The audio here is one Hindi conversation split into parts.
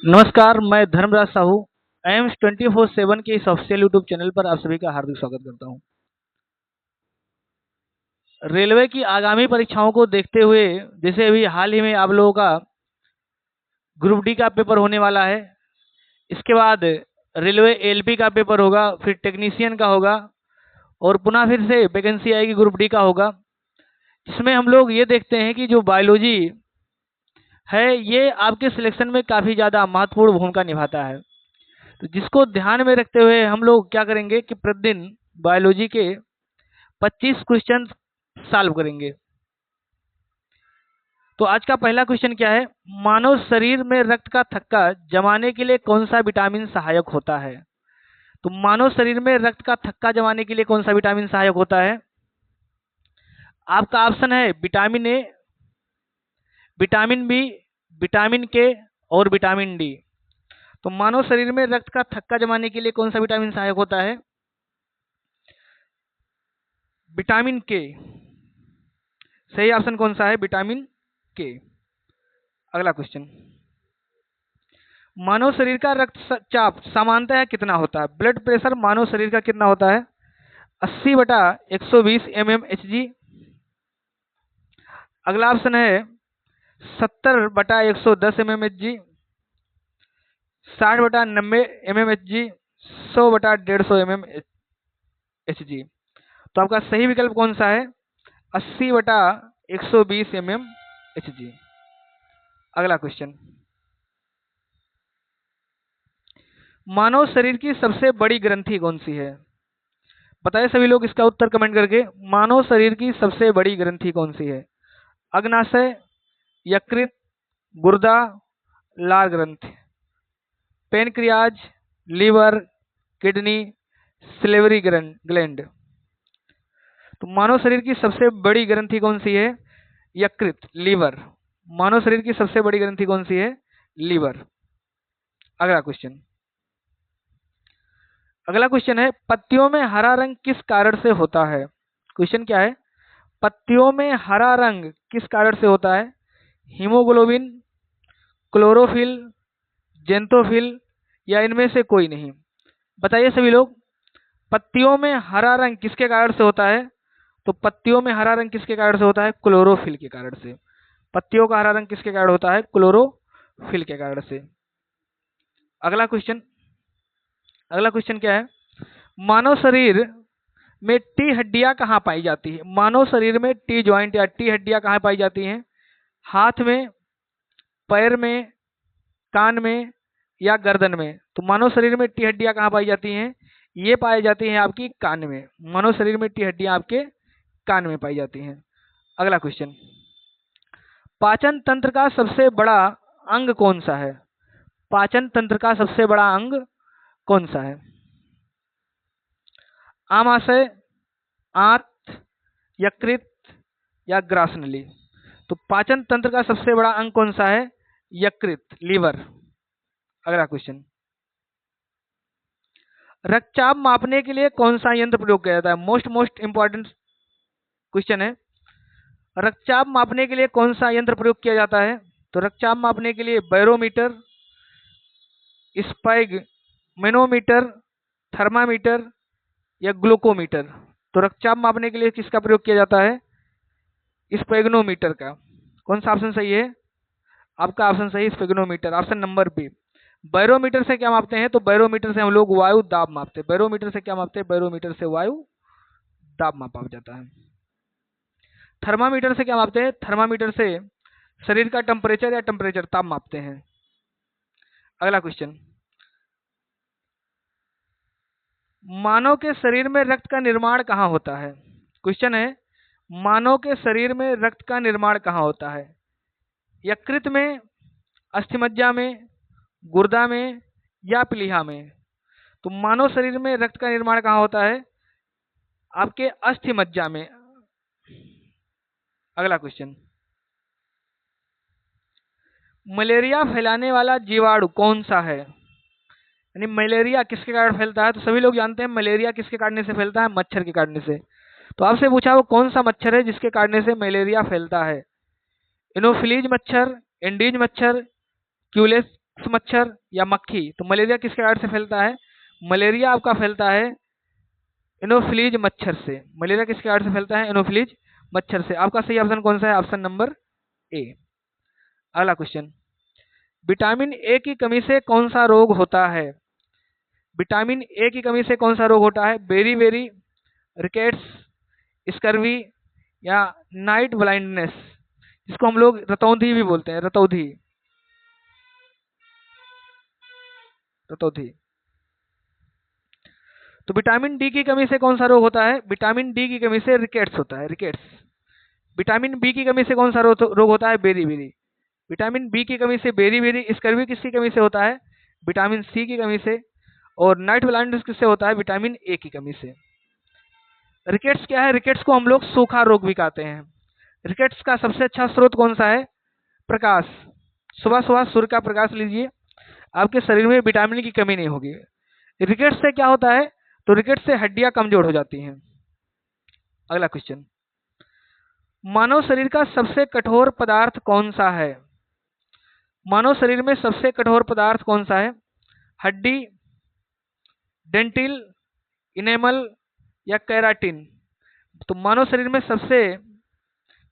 नमस्कार, मैं धर्मराज साहू एम्स 24/7 के इस ऑफिशियल यूट्यूब चैनल पर आप सभी का हार्दिक स्वागत करता हूं। रेलवे की आगामी परीक्षाओं को देखते हुए जैसे अभी हाल ही में आप लोगों का ग्रुप डी का पेपर होने वाला है, इसके बाद रेलवे एलपी का पेपर होगा, फिर टेक्नीशियन का होगा और पुनः फिर से वैकेंसी आएगी ग्रुप डी का होगा। इसमें हम लोग ये देखते हैं कि जो बायोलॉजी है ये आपके सिलेक्शन में काफ़ी ज़्यादा महत्वपूर्ण भूमिका निभाता है। तो जिसको ध्यान में रखते हुए हम लोग क्या करेंगे कि प्रतिदिन बायोलॉजी के 25 क्वेश्चन सॉल्व करेंगे। तो आज का पहला क्वेश्चन क्या है? मानव शरीर में रक्त का थक्का जमाने के लिए कौन सा विटामिन सहायक होता है? तो मानव शरीर में रक्त का थक्का जमाने के लिए कौन सा विटामिन सहायक होता है? आपका ऑप्शन है vitamin A, vitamin B, vitamin K और विटामिन डी। तो मानव शरीर में रक्त का थक्का जमाने के लिए कौन सा विटामिन सहायक होता है? विटामिन के। सही ऑप्शन कौन सा है? विटामिन के। अगला क्वेश्चन, मानव शरीर का रक्तचाप सामान्यतः कितना होता है? ब्लड प्रेशर मानव शरीर का कितना होता है? 80/120 mmHg। अगला ऑप्शन है 70/110 mmHg, 60/90 mmHg, 100/150 mmHg। तो आपका सही विकल्प कौन सा है? 80/120 mmHg। अगला क्वेश्चन, मानव शरीर की सबसे बड़ी ग्रंथि कौन सी है? बताइए सभी लोग इसका उत्तर कमेंट करके। मानव शरीर की सबसे बड़ी ग्रंथि कौन सी है? अग्नाशय, यकृत, गुर्दा, लार ग्रंथि, pancreas, liver, kidney, salivary gland. तो मानव शरीर की सबसे बड़ी ग्रंथि कौन सी है? यकृत, लीवर। मानव शरीर की सबसे बड़ी ग्रंथि कौन सी है? लीवर। अगला क्वेश्चन, है पत्तियों में हरा रंग किस कारण से होता है? क्वेश्चन क्या है? पत्तियों में हरा रंग किस कारण से होता है? हीमोग्लोबिन, क्लोरोफिल, जेंथोफिल या इनमें से कोई नहीं? बताइए सभी लोग, पत्तियों में हरा रंग किसके कारण से होता है? तो पत्तियों में हरा रंग किसके कारण से होता है? क्लोरोफिल के कारण से। पत्तियों का हरा रंग किसके कारण होता है? क्लोरोफिल के कारण से। अगला क्वेश्चन, क्या है? मानव शरीर में टी हड्डियां कहाँ पाई जाती है? मानव शरीर में टी ज्वाइंट या टी हड्डियां कहाँ पाई जाती हैं? हाथ में, पैर में, कान में या गर्दन में? तो मानव शरीर में टी हड्डियां कहाँ पाई जाती हैं? ये पाई जाती हैं आपकी कान में। मानव शरीर में टी हड्डियां आपके कान में पाई जाती हैं। अगला क्वेश्चन, पाचन तंत्र का सबसे बड़ा अंग कौन सा है? पाचन तंत्र का सबसे बड़ा अंग कौन सा है? आमाशय, आंत, यकृत या ग्रासनली? तो पाचन तंत्र का सबसे बड़ा अंग कौन सा है? यकृत, लीवर। अगला क्वेश्चन, रक्तचाप मापने के लिए कौन सा यंत्र प्रयोग किया जाता है? मोस्ट इंपॉर्टेंट क्वेश्चन है। रक्तचाप मापने के लिए कौन सा यंत्र प्रयोग किया जाता है? तो रक्तचाप मापने के लिए बैरोमीटर, स्पाइग मैनोमीटर, थर्मामीटर या ग्लूकोमीटर? तो रक्तचाप मापने के लिए किसका प्रयोग किया जाता है? स्पेग्नोमीटर का। कौन सा ऑप्शन सही है? आपका ऑप्शन सही स्पेग्नोमीटर, ऑप्शन नंबर बी। बैरोमीटर से क्या मापते हैं? तो बैरोमीटर से हम लोग वायु दाब मापते हैं। बैरोमीटर से क्या मापते हैं? बैरोमीटर से वायु दाब मापा जाता है। थर्मामीटर से क्या मापते हैं? थर्मामीटर से शरीर का टेम्परेचर या टेम्परेचर ताप मापते हैं। अगला क्वेश्चन, मानव के शरीर में रक्त का निर्माण कहाँ होता है? क्वेश्चन है, मानव के शरीर में रक्त का निर्माण कहाँ होता है? यकृत में, अस्थिमज्जा में, गुर्दा में या प्लीहा में? तो मानव शरीर में रक्त का निर्माण कहाँ होता है? आपके अस्थिमज्जा में। अगला क्वेश्चन, मलेरिया फैलाने वाला जीवाणु कौन सा है? यानी मलेरिया किसके कारण फैलता है? तो सभी लोग जानते हैं मलेरिया किसके काटने से फैलता है? मच्छर के काटने से। तो आपसे पूछा वो कौन सा मच्छर है जिसके काटने से मलेरिया फैलता है? इनोफिलीज मच्छर, एंडीज मच्छर, क्यूलेक्स मच्छर या मक्खी? तो मलेरिया किसके कारण से फैलता है? मलेरिया आपका फैलता है एनोफिलीज मच्छर से। मलेरिया किसके कारण से फैलता है? एनोफिलीज मच्छर से। आपका सही ऑप्शन कौन सा है? Option number A. अगला क्वेश्चन, विटामिन ए की कमी से कौन सा रोग होता है? विटामिन ए की कमी से कौन सा रोग होता है? बेरी बेरी, रिकेट्स, स्कर्वी या नाइट ब्लाइंडनेस, जिसको हम लोग रतौंधी भी बोलते हैं, रतौंधी। रतौंधी। तो विटामिन डी की कमी से कौन सा रोग होता है? विटामिन डी की कमी से रिकेट्स होता है, रिकेट्स। विटामिन बी की कमी से कौन सा रोग होता है? Berry berry. विटामिन बी की कमी से बेरी बेरी। स्कर्वी किसकी कमी से होता है? विटामिन सी की कमी से। और नाइट ब्लाइंडनेस किससे होता है? विटामिन ए की कमी से। रिकेट्स क्या है? रिकेट्स को हम लोग सूखा रोग भी कहते हैं। रिकेट्स का सबसे अच्छा स्रोत कौन सा है? प्रकाश। सुबह सुबह सूर्य का प्रकाश लीजिए, आपके शरीर में विटामिन की कमी नहीं होगी। रिकेट्स से क्या होता है? तो रिकेट्स से हड्डियां कमजोर हो जाती हैं। अगला क्वेश्चन, मानव शरीर का सबसे कठोर पदार्थ कौन सा है? मानव शरीर में सबसे कठोर पदार्थ कौन सा है? हड्डी, डेंटिल, इनेमल या केराटिन? तो मानव शरीर में सबसे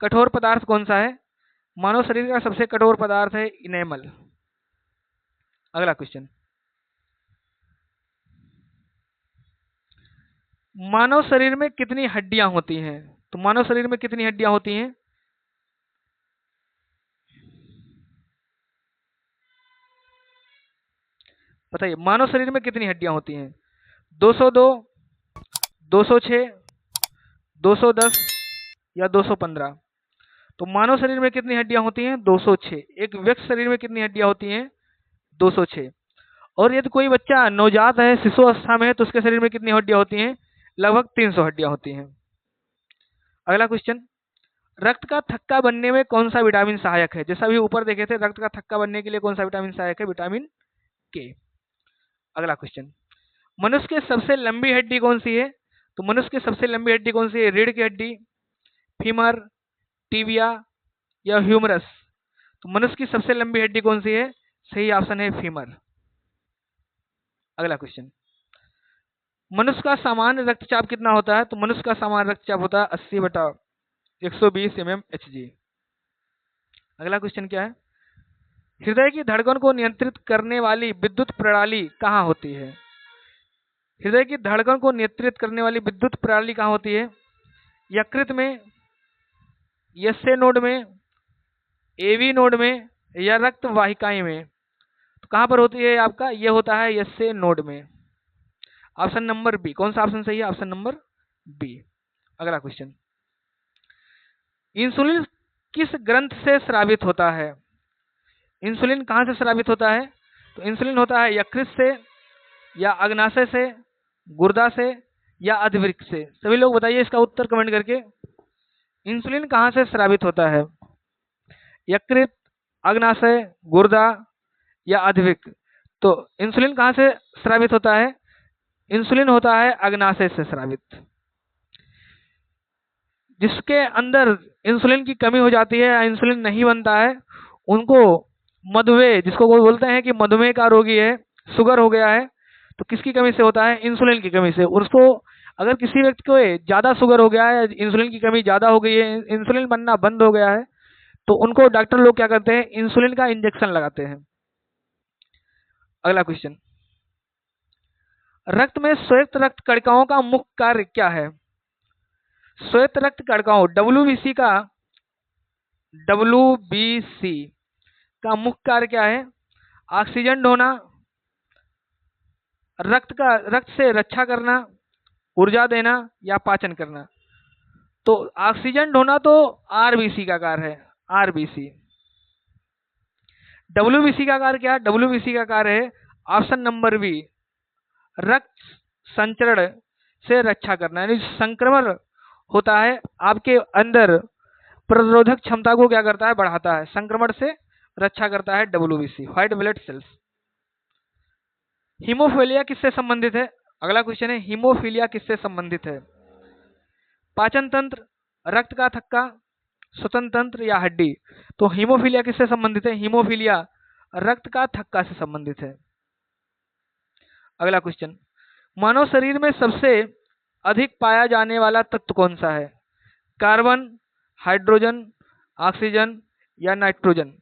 कठोर पदार्थ कौन सा है? मानव शरीर का सबसे कठोर पदार्थ है इनेमल। अगला क्वेश्चन, मानव शरीर में कितनी हड्डियां होती हैं? तो मानव शरीर में कितनी हड्डियां होती हैं? बताइए, मानव शरीर में कितनी हड्डियां होती हैं? 202, 206, 210 या 215? तो मानव शरीर में कितनी हड्डियां होती हैं? 206। एक व्यक्ति शरीर में कितनी हड्डियां होती हैं? 206। और यदि कोई बच्चा नवजात है, शिशु अवस्था में है, तो उसके शरीर में कितनी हड्डियां होती हैं? लगभग 300 हड्डियां होती हैं। अगला क्वेश्चन, रक्त का थक्का बनने में कौन सा विटामिन सहायक है? जैसा अभी ऊपर देखे थे, रक्त का थक्का बनने के लिए कौन सा विटामिन सहायक है? विटामिन के। अगला क्वेश्चन, मनुष्य की सबसे लंबी हड्डी कौन सी है? तो मनुष्य की सबसे लंबी हड्डी कौन सी है? रीढ़ की हड्डी, फीमर, टीबिया या ह्यूमरस? तो मनुष्य की सबसे लंबी हड्डी कौन सी है? सही ऑप्शन है फीमर। अगला क्वेश्चन, मनुष्य का सामान्य रक्तचाप कितना होता है? तो मनुष्य का सामान्य रक्तचाप होता है 80/120 mmHg। अगला क्वेश्चन क्या है? हृदय की धड़कन को नियंत्रित करने वाली विद्युत प्रणाली कहाँ होती है? हृदय की धड़कन को नियंत्रित करने वाली विद्युत प्रणाली कहाँ होती है? यकृत में, यस्से नोड में, एवी नोड में या रक्त वाहिकाएं में? तो कहाँ पर होती है आपका? ये होता है यस्से नोड में। Option number B. कौन सा ऑप्शन सही है? Option number B. अगला क्वेश्चन, इंसुलिन किस ग्रंथ से स्रावित होता है? इंसुलिन कहाँ से स्रावित होता है? तो इंसुलिन होता है यकृत से या अग्नाशय से, गुर्दा से या अधिवृक्क से? सभी लोग बताइए इसका उत्तर कमेंट करके। इंसुलिन कहाँ से स्रावित होता है? यकृत, अग्नाशय, गुर्दा या अधिवृक्क? तो इंसुलिन कहाँ से स्रावित होता है? इंसुलिन होता है अग्नाशय से स्रावित। जिसके अंदर इंसुलिन की कमी हो जाती है या इंसुलिन नहीं बनता है, उनको मधुमेह, जिसको कोई बोलते हैं कि मधुमेह का रोगी है, शुगर हो गया है, तो किसकी कमी से होता है? इंसुलिन की कमी से। और उसको अगर किसी व्यक्ति को ज़्यादा शुगर हो गया है, इंसुलिन की कमी ज़्यादा हो गई है, इंसुलिन बनना बंद हो गया है, तो उनको डॉक्टर लोग क्या करते हैं? इंसुलिन का इंजेक्शन लगाते हैं। अगला क्वेश्चन, रक्त में श्वेत रक्त कणिकाओं का मुख्य कार्य क्या है? श्वेत रक्त कणिकाओं WBC का मुख्य कार्य क्या है? ऑक्सीजन ढोना, रक्त से रक्षा करना, ऊर्जा देना या पाचन करना? तो ऑक्सीजन ढोना तो RBC का कार्य है, RBC। WBC का कार्य क्या है? WBC का कार्य है ऑप्शन नंबर बी, रक्त संचरण से रक्षा करना। यानी संक्रमण होता है आपके अंदर, प्रतिरोधक क्षमता को क्या करता है? बढ़ाता है, संक्रमण से रक्षा करता है WBC, white blood cells. Haemophilia किससे संबंधित है? अगला क्वेश्चन है, हीमोफीलिया किससे संबंधित है? पाचन तंत्र, रक्त का थक्का, स्वतंत्र तंत्र या हड्डी? तो हीमोफीलिया किससे संबंधित है? हीमोफीलिया रक्त का थक्का से संबंधित है। अगला क्वेश्चन, मानव शरीर में सबसे अधिक पाया जाने वाला तत्व कौन सा है? कार्बन, हाइड्रोजन, ऑक्सीजन या नाइट्रोजन?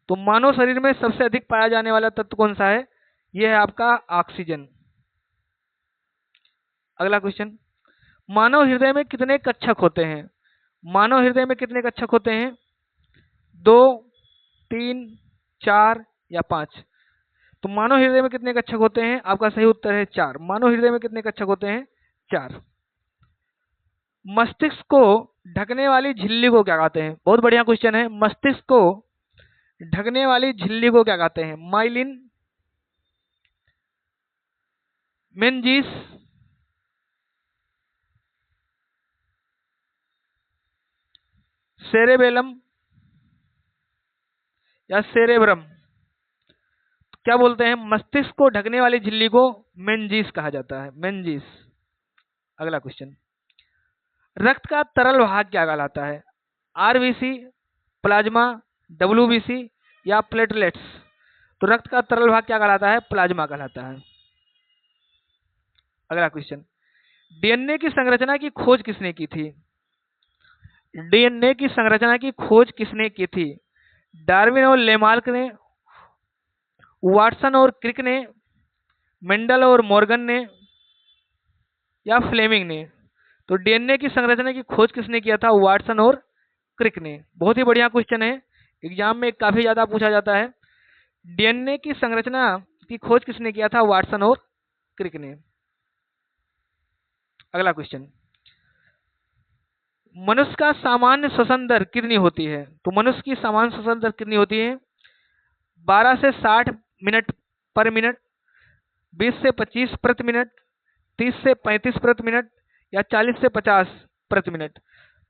तो मानव शरीर में सबसे अधिक पाया जाने वाला तत्व कौन सा है? यह है आपका ऑक्सीजन। अगला क्वेश्चन, मानव हृदय में कितने कक्षक होते हैं? मानव हृदय में कितने कक्षक होते हैं? 2, 3, 4 या 5? तो मानव हृदय में कितने कक्षक होते हैं? आपका सही उत्तर है 4। मानव हृदय में कितने कक्षक होते हैं? 4। मस्तिष्क को ढकने वाली झिल्ली को क्या कहते हैं? बहुत बढ़िया क्वेश्चन है। मस्तिष्क को ढकने वाली झिल्ली को क्या कहते हैं? माइलिन, मेनिंजिस, सेरेबेलम या सेरेब्रम? क्या बोलते हैं? मस्तिष्क को ढकने वाली झिल्ली को मेनिंजिस कहा जाता है, मेनिंजिस। अगला क्वेश्चन, रक्त का तरल भाग क्या कहलाता है? आरबीसी, प्लाज्मा, डब्ल्यूबीसी या प्लेटलेट्स? तो रक्त का तरल भाग क्या कहलाता है? प्लाज्मा कहलाता है। अगला क्वेश्चन, डीएनए की संरचना की खोज किसने की थी? डीएनए की संरचना की खोज किसने की थी? डार्विन और लेमार्क ने, वाटसन और क्रिक ने, मेंडल और मॉर्गन ने या फ्लेमिंग ने? तो डीएनए की संरचना की खोज किसने किया था? वाटसन और क्रिक ने। बहुत ही बढ़िया क्वेश्चन है, एग्जाम में काफी ज्यादा पूछा जाता है। डीएनए की संरचना की खोज किसने किया था? वाटसन और क्रिक ने। अगला क्वेश्चन, मनुष्य का सामान्य श्वसन दर कितनी होती है? तो मनुष्य की सामान्य श्वसन दर कितनी होती है? 12 से 60 मिनट पर मिनट, 20 से 25 प्रति मिनट, 30 से 35 प्रति मिनट या 40 से 50 प्रति मिनट?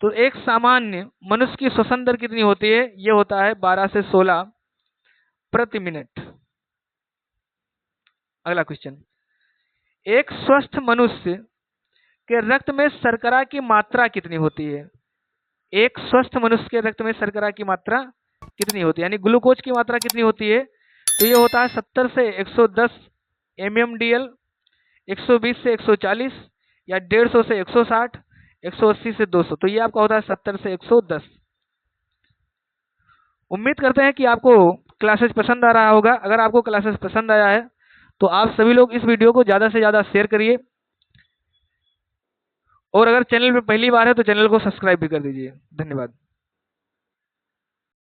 तो एक सामान्य मनुष्य की श्वसन दर कितनी होती है? यह होता है 12 से 16 प्रति मिनट। अगला क्वेश्चन, एक स्वस्थ मनुष्य के रक्त में शर्करा की मात्रा कितनी होती है? एक स्वस्थ मनुष्य के रक्त में शर्करा की मात्रा कितनी होती है, यानी ग्लूकोज की मात्रा कितनी होती है? तो ये होता है 70 से 110 mmDL, 120 से 140 या 150 से 160, 180 से 200। तो ये आपका होता है 70 से 110। उम्मीद करते हैं कि आपको क्लासेस पसंद आ रहा होगा। अगर आपको क्लासेस पसंद आया है तो आप सभी लोग इस वीडियो को ज़्यादा से ज़्यादा शेयर करिए, और अगर चैनल पे पहली बार है तो चैनल को सब्सक्राइब भी कर दीजिए। धन्यवाद।